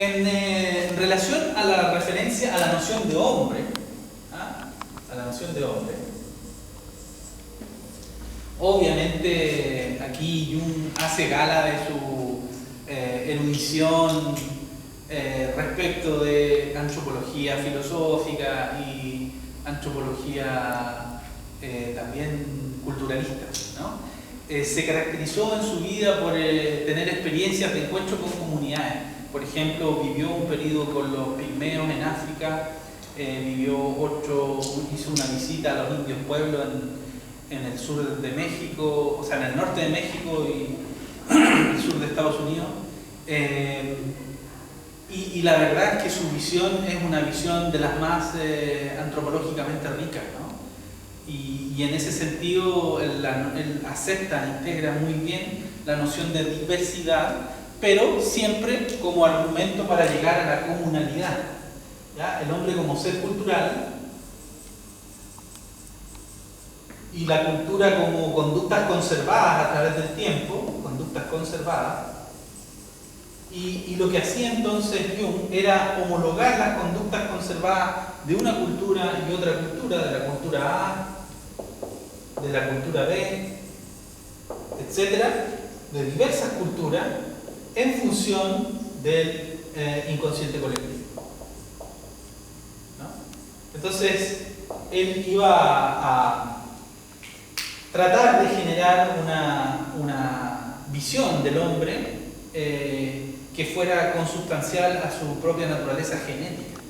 En relación a la referencia a la noción de hombre, a la noción de hombre, obviamente aquí Jung hace gala de su erudición respecto de antropología filosófica y antropología también culturalista, ¿no? Se caracterizó en su vida por tener experiencias de encuentro con comunidades. Por ejemplo, vivió un periodo con los pigmeos en África, hizo una visita a los indios pueblos en el sur de México, o sea, en el norte de México y el sur de Estados Unidos. Y la verdad es que su visión es una visión de las más antropológicamente ricas, ¿no? Y en ese sentido él acepta, integra muy bien la noción de diversidad, pero siempre como argumento para llegar a la comunalidad, ¿ya? El hombre como ser cultural y la cultura como conductas conservadas a través del tiempo, conductas conservadas, y lo que hacía entonces Jung era homologar las conductas conservadas de una cultura y otra cultura, de la cultura A, de la cultura B, etcétera, de diversas culturas, en función del inconsciente colectivo, ¿no? Entonces, él iba a tratar de generar una visión del hombre que fuera consubstancial a su propia naturaleza genética,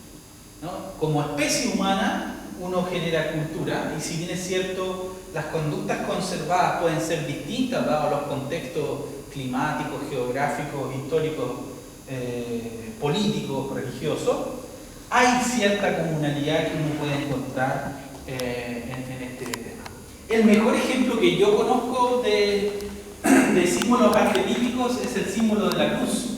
¿no? Como especie humana, uno genera cultura, y si bien es cierto, las conductas conservadas pueden ser distintas dados los contextos climáticos, geográficos, históricos, políticos, religiosos, hay cierta comunalidad que uno puede encontrar en este tema. El mejor ejemplo que yo conozco de símbolos arquetípicos es el símbolo de la cruz.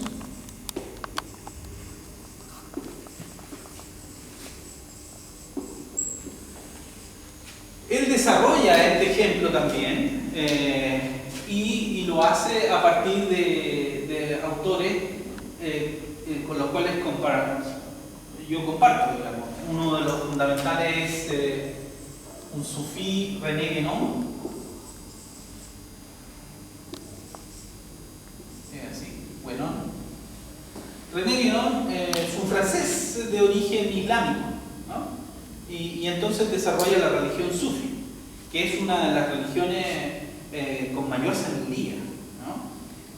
Él desarrolla este ejemplo también y lo hace a partir de autores con los cuales yo comparto, digamos. Uno de los fundamentales es un sufí, René Guénon. Bueno, René Guénon es un francés de origen islámico, ¿no? Y entonces desarrolla la religión sufí, que es una de las religiones con mayor sabiduría, ¿no?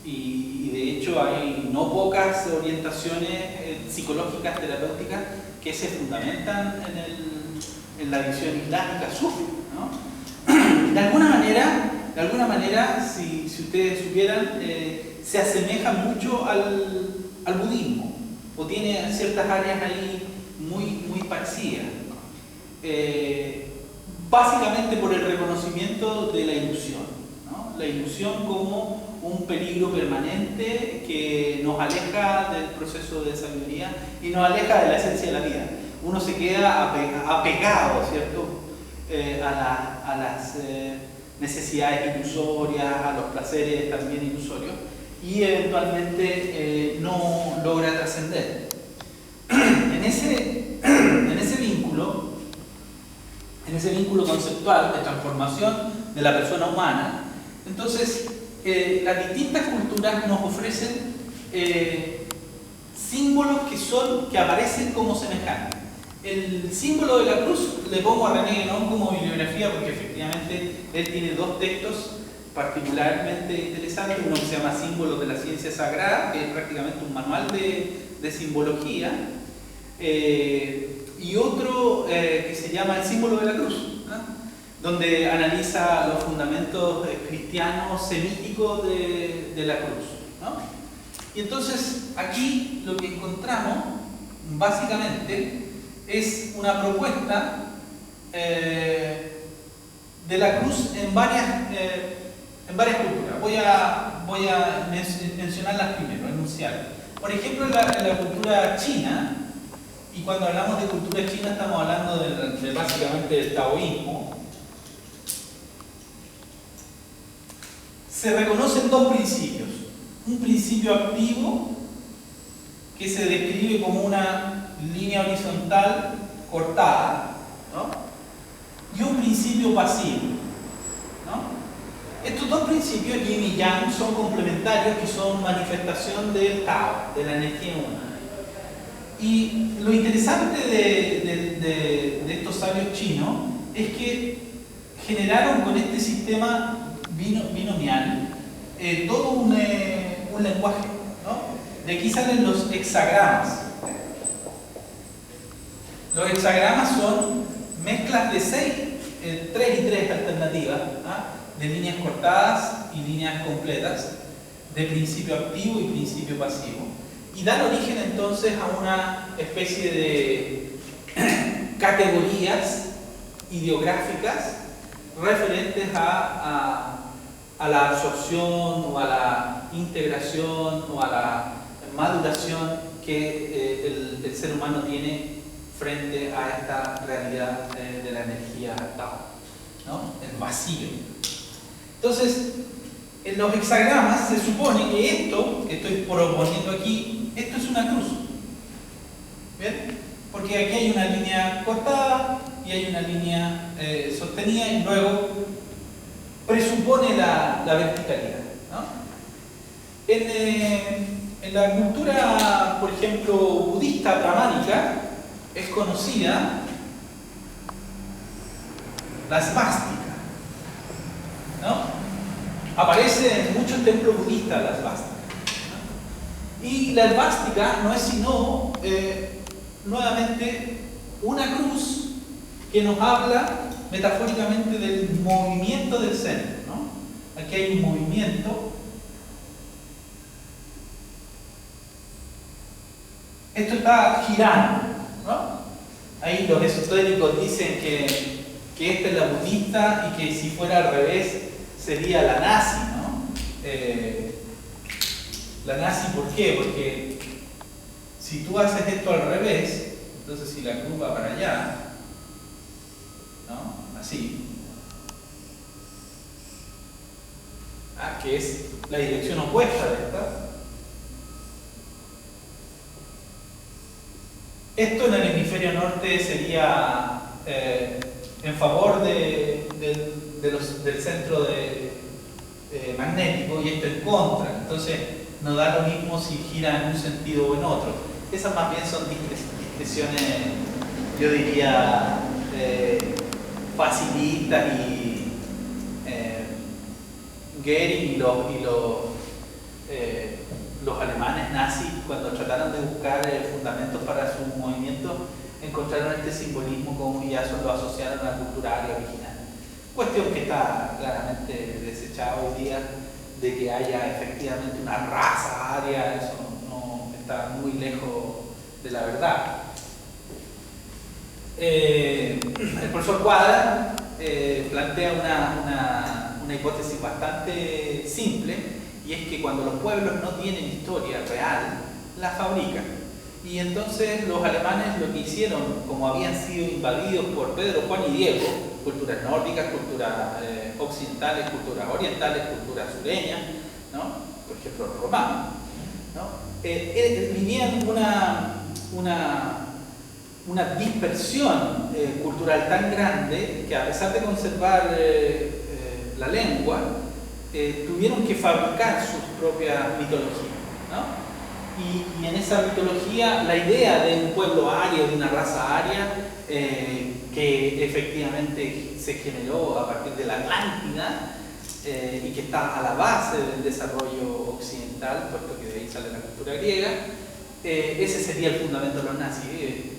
Y de hecho hay no pocas orientaciones psicológicas, terapéuticas, que se fundamentan en la visión islámica sufí, ¿no? De alguna manera, si ustedes supieran, se asemeja mucho al budismo, o tiene ciertas áreas ahí muy parecidas. Básicamente por el reconocimiento de la ilusión, ¿no? La ilusión como un peligro permanente que nos aleja del proceso de sabiduría y nos aleja de la esencia de la vida. Uno se queda apegado, ¿cierto? A las necesidades ilusorias, a los placeres también ilusorios, y eventualmente no logra trascender. En ese vínculo conceptual de transformación de la persona humana, entonces las distintas culturas nos ofrecen símbolos que aparecen como semejantes. El símbolo de la cruz le pongo a René Guénon como bibliografía porque efectivamente él tiene dos textos particularmente interesantes, uno que se llama Símbolos de la Ciencia Sagrada, que es prácticamente un manual de simbología, y otro que se llama El Símbolo de la Cruz, ¿no? Donde analiza los fundamentos cristianos semíticos de la cruz, ¿no? Y entonces aquí lo que encontramos básicamente es una propuesta de la cruz en varias culturas. Voy a mencionarlas primero, enunciar. Por ejemplo, en la cultura china, y cuando hablamos de cultura china estamos hablando de básicamente del taoísmo, se reconocen dos principios. Un principio activo, que se describe como una línea horizontal cortada, ¿no? Y un principio pasivo, ¿no? Estos dos principios, yin y yang, son complementarios y son manifestación del Tao, de la energía humana. Y lo interesante de estos sabios chinos es que generaron con este sistema binomial todo un lenguaje, ¿no? De aquí salen los hexagramas. Los hexagramas son mezclas de 3 y 3 alternativas, ¿ah? De líneas cortadas y líneas completas, de principio activo y principio pasivo, y dan origen entonces a una especie de categorías ideográficas referentes a la absorción o a la integración o a la maduración que el ser humano tiene frente a esta realidad de la energía Tao, ¿no? El vacío. Entonces, en los hexagramas se supone que esto que estoy proponiendo aquí, esto es una cruz. ¿Bien? Porque aquí hay una línea cortada y hay una línea sostenida y luego presupone la verticalidad, ¿no? En la cultura, por ejemplo, budista brahmánica, es conocida la svástica, ¿no? Aparece en muchos templos budistas la svástica, ¿no? Y la svástica no es sino, nuevamente, una cruz que nos habla metafóricamente del movimiento del centro, ¿no? Aquí hay un movimiento. Esto está girando, ¿no? Ahí los esotéricos dicen que esta es la budista y que si fuera al revés sería la nazi, ¿no? La nazi, ¿por qué? Porque si tú haces esto al revés, entonces si la cruz va para allá, ¿no? Así, que es la dirección opuesta de esta. Esto en el hemisferio norte sería en favor del centro magnético, y esto en contra. Entonces no da lo mismo si gira en un sentido o en otro. Esas más bien son discreciones, yo diría, facilistas, y Goering y los alemanes nazis, cuando trataron de buscar fundamentos para su movimiento, encontraron este simbolismo y ya lo asociaron a la cultura aria original. Cuestión que está claramente desechada hoy día, de que haya efectivamente una raza aria. Eso no está muy lejos de la verdad. El profesor Quadra plantea una hipótesis bastante simple, y es que cuando los pueblos no tienen historia real, la fabrican. Y entonces los alemanes lo que hicieron, como habían sido invadidos por Pedro, Juan y Diego, culturas nórdicas, culturas occidentales, culturas orientales, culturas sureñas, ¿no? Por ejemplo los romanos, ¿no? Vivían una dispersión cultural tan grande que, a pesar de conservar la lengua, tuvieron que fabricar sus propias mitologías, ¿no? Y en esa mitología, la idea de un pueblo ario, de una raza aria, que efectivamente se generó a partir de la Atlántida, y que está a la base del desarrollo occidental, puesto que de ahí sale la cultura griega, ese sería el fundamento de los nazis.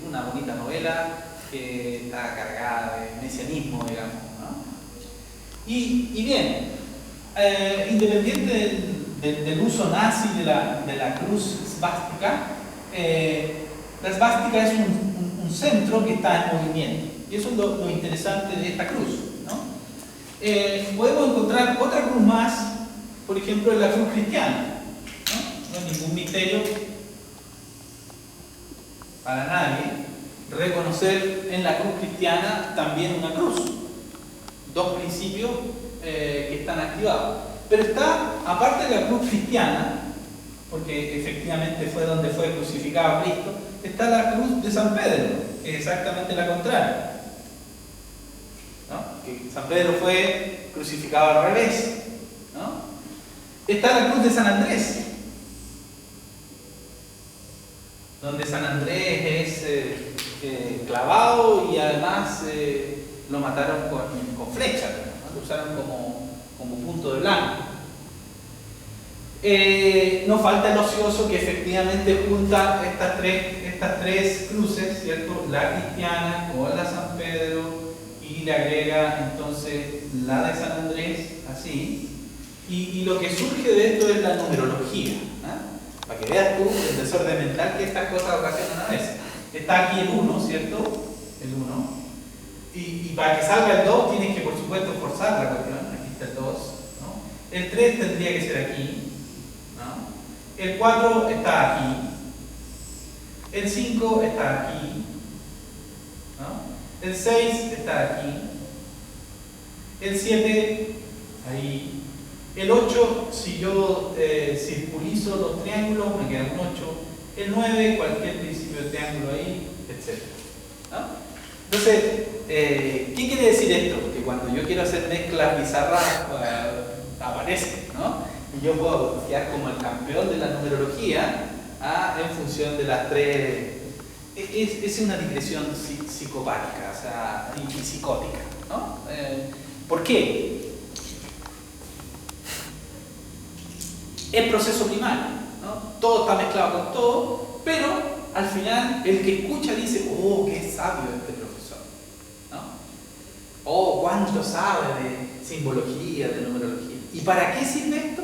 Una bonita novela que está cargada de mesianismo, digamos, ¿no? Y bien, independiente del uso nazi de la cruz svástica, la svástica es un centro que está en movimiento, y eso es lo interesante de esta cruz, ¿no? Podemos encontrar otra cruz más, por ejemplo, en la cruz cristiana, ¿no? No es ningún misterio para nadie reconocer en la cruz cristiana también una cruz, dos principios que están activados. Pero está, aparte de la cruz cristiana, porque efectivamente fue donde fue crucificado Cristo, está la cruz de San Pedro, que es exactamente la contraria, ¿no? Que San Pedro fue crucificado al revés, ¿no? Está la cruz de San Andrés, donde San Andrés es clavado y además lo mataron con flechas, ¿no? Lo usaron como punto de blanco. No falta el ocioso que efectivamente junta estas tres cruces, ¿cierto? La cristiana con la San Pedro y le agrega entonces la de San Andrés, así. Y lo que surge de esto es la numerología, ¿no? Para que veas tú el desorden mental que estas cosas ocasionan a veces. Está aquí el 1, ¿cierto? El 1. Y para que salga el 2 tienes que, por supuesto, forzar la cuestión. Aquí está el 2, ¿no? El 3 tendría que ser aquí, ¿no? El 4 está aquí. El 5 está aquí, ¿no? El 6 está aquí. El 7, ahí. El 8, si yo circulizo los triángulos, me queda un 8. El 9, cualquier principio de triángulo ahí, etc. ¿No? Entonces, ¿qué quiere decir esto? Que cuando yo quiero hacer mezclas bizarras, aparece, ¿no? Y yo puedo quedar como el campeón de la numerología en función de las tres. Es una digresión psicopática, o sea, y psicótica, ¿no? ¿Por qué? El proceso primario, ¿no? Todo está mezclado con todo, pero al final el que escucha dice, oh, qué sabio este profesor, ¿no? Oh, cuánto sabe de simbología, de numerología. ¿Y para qué sirve esto?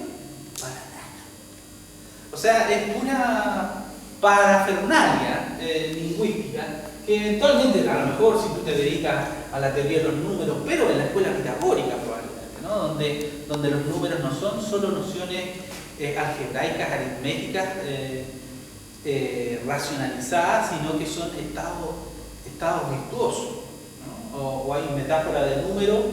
Para nada. O sea, es pura parafernalia lingüística que eventualmente, a lo mejor si tú te dedicas a la teoría de los números, pero en la escuela pitagórica probablemente, ¿no? Donde los números no son solo nociones algebraicas, aritméticas, racionalizadas, sino que son estados virtuosos, ¿no? O hay metáfora de número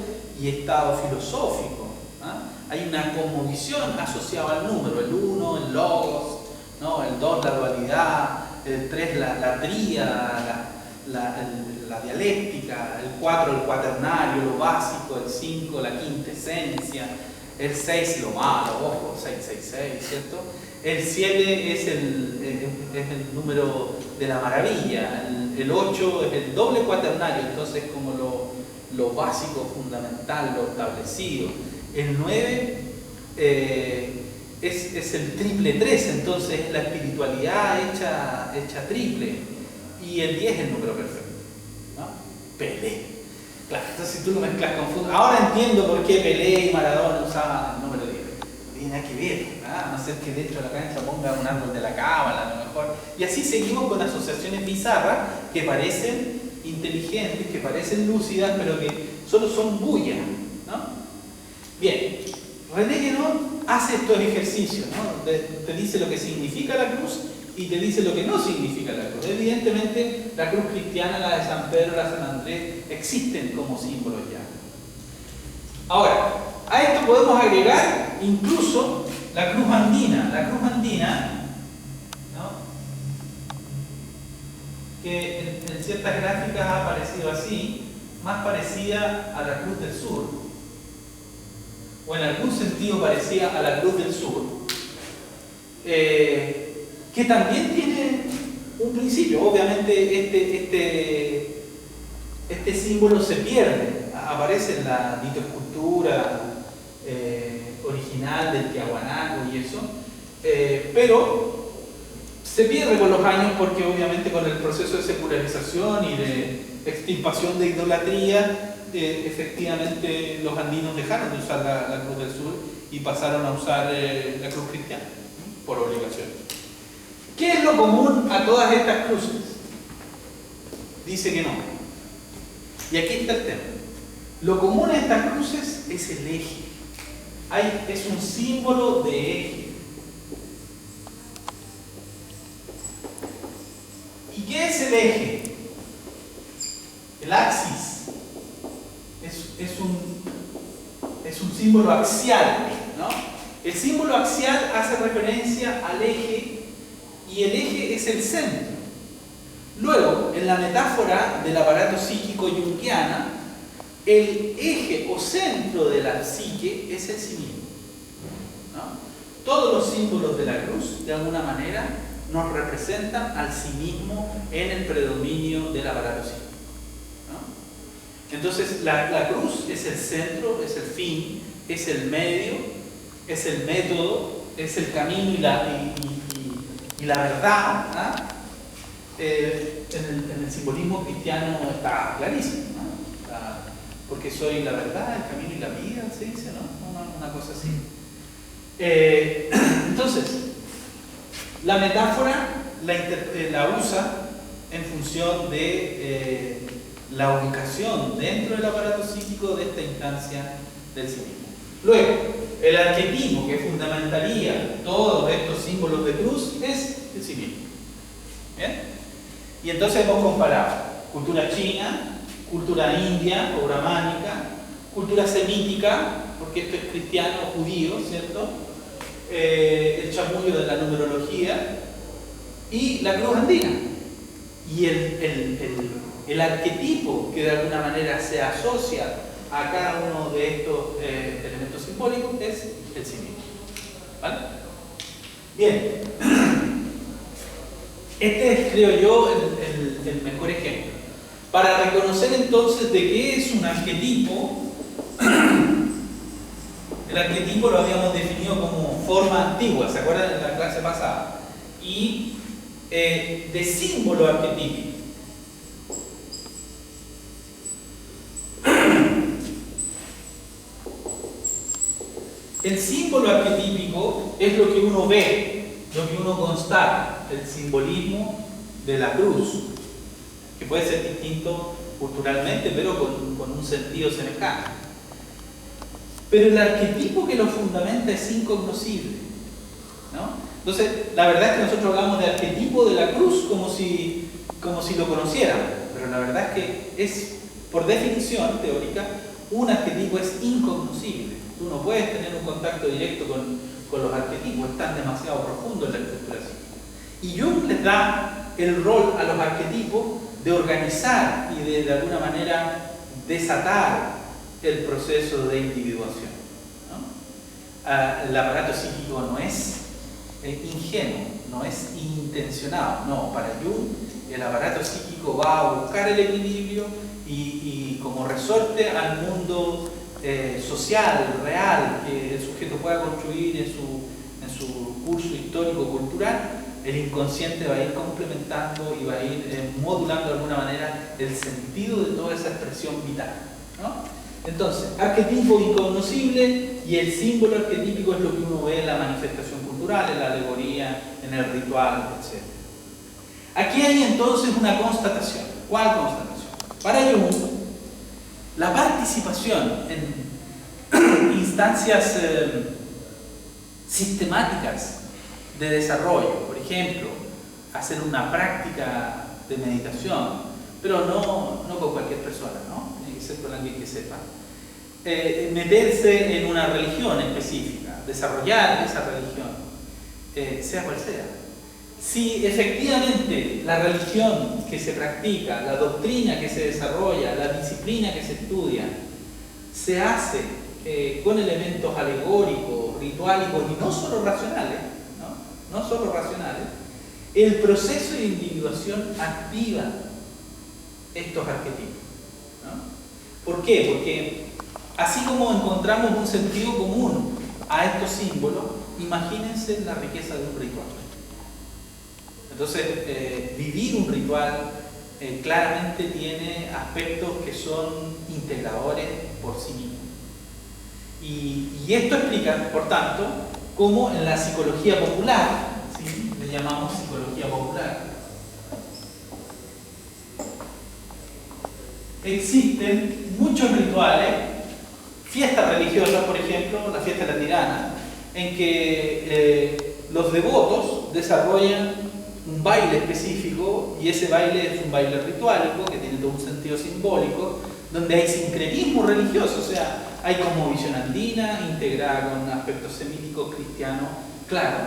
y estado filosófico, ¿no? Hay una cosmovisión asociada al número, el 1, el logos, ¿no? El 2, la dualidad, el 3, la tríada, la dialéctica, el 4, el cuaternario, lo básico, el 5, la quintesencia, el 6, lo malo, ojo, 666, ¿cierto? El 7 es el número de la maravilla, el 8 es el doble cuaternario, entonces como lo básico, fundamental, lo establecido. El 9 es el triple 3, entonces es la espiritualidad hecha triple. Y el 10 es el número perfecto, ¿no? Pelé. Claro, entonces si tú lo mezclas con... Ahora entiendo por qué Pelé y Maradona usaban el número 10. No tiene nada que ver, a no ser que dentro de la cancha ponga un árbol de la cábala, a lo mejor. Y así seguimos con asociaciones bizarras que parecen inteligentes, que parecen lúcidas, pero que solo son bullas, ¿no? Bien, René Guénon hace estos ejercicios, ¿no? Te dice lo que significa la cruz y te dice lo que no significa la cruz. Evidentemente, la cruz cristiana, la de San Pedro, la de San Andrés, existen como símbolos ya. Ahora, a esto podemos agregar incluso la cruz andina. La cruz andina, ¿no? Que en ciertas gráficas ha aparecido así, más parecida a la cruz del sur, o en algún sentido parecida a la cruz del sur, que también tiene un principio. Obviamente este símbolo se pierde, aparece en la litoscultura original del Tiahuanaco y eso, pero se pierde con los años porque obviamente con el proceso de secularización y de extirpación de idolatría, efectivamente los andinos dejaron de usar la cruz del sur y pasaron a usar la cruz cristiana, ¿no? Por obligación. ¿Qué es lo común a todas estas cruces? Dice que no. Y aquí está el tema. Lo común a estas cruces es el eje. Es un símbolo de eje. ¿Y qué es el eje? El axis. Es un símbolo axial, ¿no? El símbolo axial hace referencia al eje y el eje es el centro. Luego, en la metáfora del aparato psíquico junguiana, el eje o centro de la psique es el sí mismo, ¿no? Todos los símbolos de la cruz, de alguna manera, nos representan al sí mismo en el predominio del aparato psíquico, ¿no? Entonces, la cruz es el centro, es el fin, es el medio, es el método, es el camino y la verdad, ¿no? En el simbolismo cristiano está clarísimo, ¿no? Porque soy la verdad, el camino y la vida, se dice, ¿no? Una cosa así. Entonces, la metáfora la usa en función de la ubicación dentro del aparato psíquico de esta instancia del sí mismo. Luego, el arquetipo que fundamentaría todos estos símbolos de cruz es el sí mismo. ¿Bien? Y entonces hemos comparado cultura china, cultura india o brahmánica, cultura semítica, porque esto es cristiano o judío, ¿cierto? El chamullo de la numerología y la cruz andina. Y el arquetipo que de alguna manera se asocia a cada uno de estos elementos simbólicos es el sí mismo. ¿Vale? Bien. Este es, creo yo, el mejor ejemplo. Para reconocer entonces de qué es un arquetipo, el arquetipo lo habíamos definido como forma antigua, ¿se acuerdan de la clase pasada? Y de símbolo arquetípico. El símbolo arquetípico es lo que uno ve, lo que uno constata, el simbolismo de la cruz, que puede ser distinto culturalmente, pero con un sentido semejante. Pero el arquetipo que lo fundamenta es incognoscible, ¿no? Entonces, la verdad es que nosotros hablamos de arquetipo de la cruz como si lo conociéramos, pero la verdad es que es, por definición teórica, un arquetipo es incognoscible. Tú no puedes tener un contacto directo con los arquetipos, están demasiado profundos en la estructuración. Y Jung les da el rol a los arquetipos de organizar y de alguna manera desatar el proceso de individuación, ¿no? El aparato psíquico no es ingenuo, no es intencionado, no, para Jung el aparato psíquico va a buscar el equilibrio y como resorte al mundo social, real, que el sujeto pueda construir en su curso histórico-cultural, el inconsciente va a ir complementando y va a ir modulando de alguna manera el sentido de toda esa expresión vital, ¿no? Entonces, arquetipo incognoscible y el símbolo arquetípico es lo que uno ve en la manifestación cultural, en la alegoría, en el ritual, etc. Aquí hay entonces una constatación. ¿Cuál constatación? Para Jung, la participación en instancias sistemáticas de desarrollo, por ejemplo, hacer una práctica de meditación, pero no con cualquier persona, ¿no? Tiene que ser con alguien que sepa. Meterse en una religión específica, desarrollar esa religión, sea cual sea. Si efectivamente la religión que se practica, la doctrina que se desarrolla, la disciplina que se estudia, se hace con elementos alegóricos, rituálicos y no solo racionales, no solo racionales, el proceso de individuación activa estos arquetipos, ¿no? ¿Por qué? Porque así como encontramos un sentido común a estos símbolos, imagínense la riqueza de un ritual. Entonces, vivir un ritual claramente tiene aspectos que son integradores por sí mismos. Y esto explica, por tanto, cómo en la psicología popular, ¿sí? Le llamamos psicología popular, existen muchos rituales, fiestas religiosas, por ejemplo, la fiesta de la tirana, en que los devotos desarrollan un baile específico y ese baile es un baile rituálico que tiene todo un sentido simbólico donde hay sincretismo religioso, o sea, hay como visión andina integrada con aspectos semíticos cristianos, claro.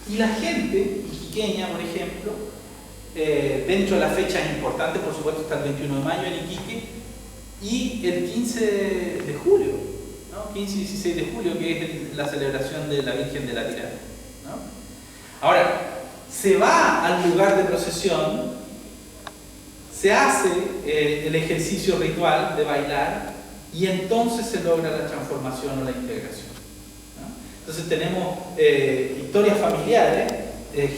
Y la gente iquiqueña, por ejemplo, dentro de las fechas importantes, por supuesto, está el 21 de mayo en Iquique y el 15 de julio, ¿no? 15 y 16 de julio, que es la celebración de la Virgen de la Tirana, ¿no? Ahora, se va al lugar de procesión, se hace el ejercicio ritual de bailar y entonces se logra la transformación o la integración, ¿no? Entonces tenemos historias familiares,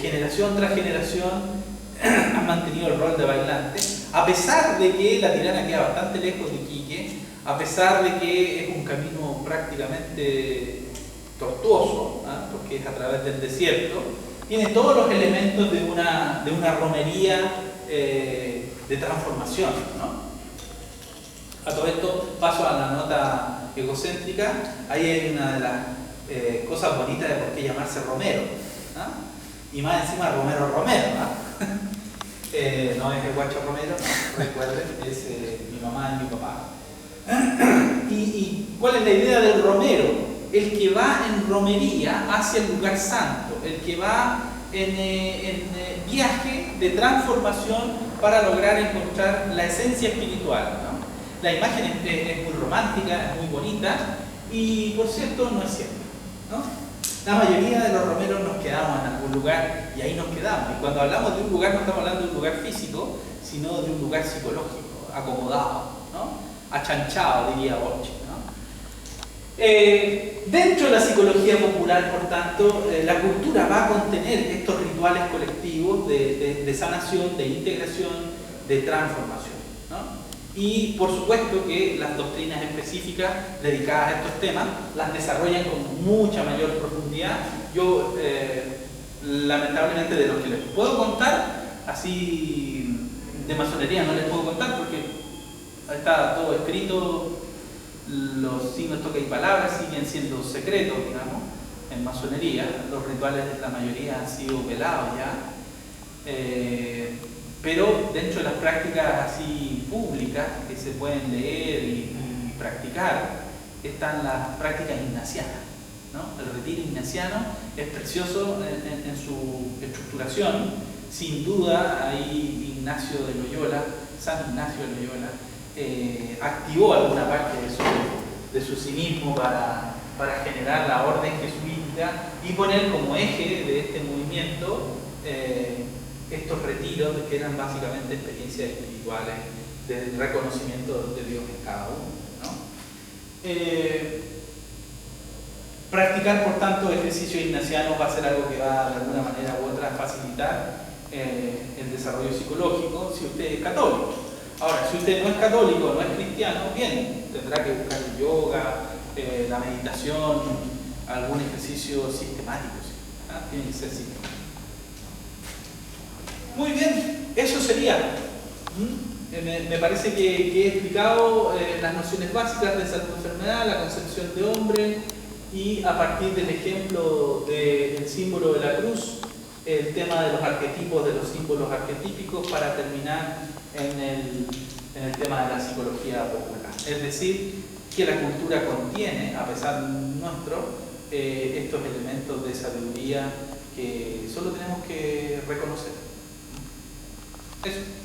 generación tras generación han mantenido el rol de bailante, a pesar de que la Tirana queda bastante lejos de Iquique, a pesar de que es un camino prácticamente tortuoso, ¿no? Porque es a través del desierto, tiene todos los elementos de una romería de transformación, ¿no? A todo esto paso a la nota egocéntrica. Ahí hay una de las cosas bonitas de por qué llamarse Romero, ¿no? Y más encima Romero, ¿no? No es el Guacho Romero, no, recuerden, es mi mamá y mi papá. ¿Y cuál es la idea del romero? El que va en romería hacia el lugar santo, el que va en viaje de transformación para lograr encontrar la esencia espiritual, ¿no? La imagen es muy romántica, es muy bonita y, por cierto, no es cierto, ¿no? La mayoría de los romeros nos quedamos en algún lugar y ahí nos quedamos. Y cuando hablamos de un lugar no estamos hablando de un lugar físico, sino de un lugar psicológico, acomodado, ¿no? Achanchado, diría Borges, ¿no? Dentro de la psicología popular, por tanto, la cultura va a contener estos rituales colectivos de sanación, de integración, de transformación, ¿no? Y por supuesto que las doctrinas específicas dedicadas a estos temas las desarrollan con mucha mayor profundidad. Yo, lamentablemente, de lo que les puedo contar, así de masonería no les puedo contar porque está todo escrito, los signos, toque y palabras siguen siendo secretos, digamos, en masonería. Los rituales de la mayoría han sido velados ya. Pero dentro de las prácticas así públicas que se pueden leer y practicar están las prácticas ignacianas, ¿no? El retiro ignaciano es precioso en su estructuración. Sin duda, ahí Ignacio de Loyola, San Ignacio de Loyola, activó alguna parte de su cinismo para generar la orden jesuítica y poner como eje de este movimiento estos retiros que eran básicamente experiencias espirituales de reconocimiento de Dios en cada uno, ¿no? Practicar, por tanto, ejercicios ignacianos va a ser algo que va de alguna manera u otra a facilitar el desarrollo psicológico si usted es católico. Ahora, si usted no es católico, no es cristiano, bien, tendrá que buscar el yoga, la meditación, algún ejercicio sistemático, ¿sí? ¿Ah? Tiene que ser sistemático. Muy bien, eso sería. Me parece que he explicado las nociones básicas de salud enfermedad, la concepción de hombre y a partir del ejemplo del símbolo de la cruz, el tema de los arquetipos, de los símbolos arquetípicos para terminar en el tema de la psicología popular. Es decir, que la cultura contiene, a pesar nuestro, estos elementos de sabiduría que solo tenemos que reconocer. Eso.